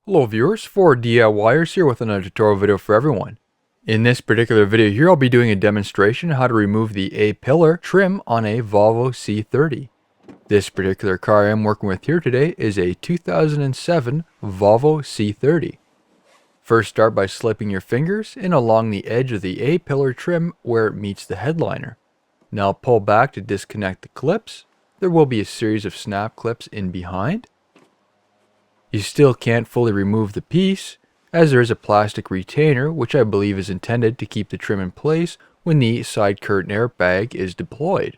Hello viewers, 4DIYers here with another tutorial video for everyone. In this particular video here, I'll be doing a demonstration on how to remove the A-pillar trim on a Volvo C30. This particular car I'm working with here today is a 2007 Volvo C30. First, start by slipping your fingers in along the edge of the A-pillar trim where it meets the headliner. Now pull back to disconnect the clips. There will be a series of snap clips in behind. You still can't fully remove the piece, as there is a plastic retainer which I believe is intended to keep the trim in place when the side curtain airbag is deployed.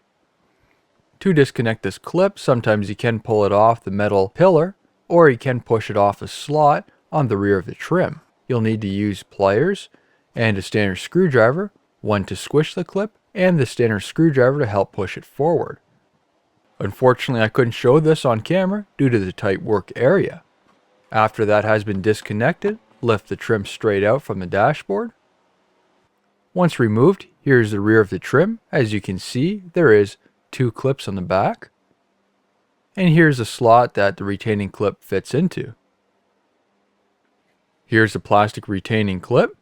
To disconnect this clip, sometimes you can pull it off the metal pillar, or you can push it off a slot on the rear of the trim. You'll need to use pliers and a standard screwdriver, one to squish the clip, and the standard screwdriver to help push it forward. Unfortunately, I couldn't show this on camera due to the tight work area. After that has been disconnected, lift the trim straight out from the dashboard. Once removed, here's the rear of the trim. As you can see, there is two clips on the back. And here's a slot that the retaining clip fits into. Here's the plastic retaining clip.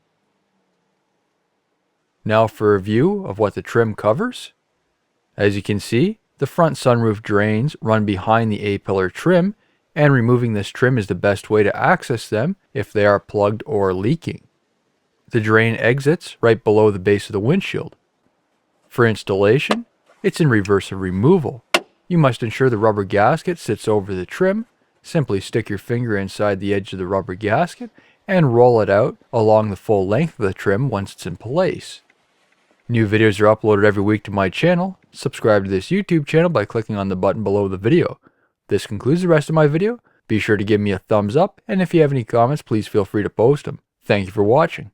Now for a view of what the trim covers. As you can see, the front sunroof drains run behind the A-pillar trim, and removing this trim is the best way to access them if they are plugged or leaking. The drain exits right below the base of the windshield. For installation, it's in reverse of removal. You must ensure the rubber gasket sits over the trim. Simply stick your finger inside the edge of the rubber gasket and roll it out along the full length of the trim once it's in place. New videos are uploaded every week to my channel. Subscribe to this YouTube channel by clicking on the button below the video. This concludes the rest of my video. Be sure to give me a thumbs up, and if you have any comments, please feel free to post them. Thank you for watching.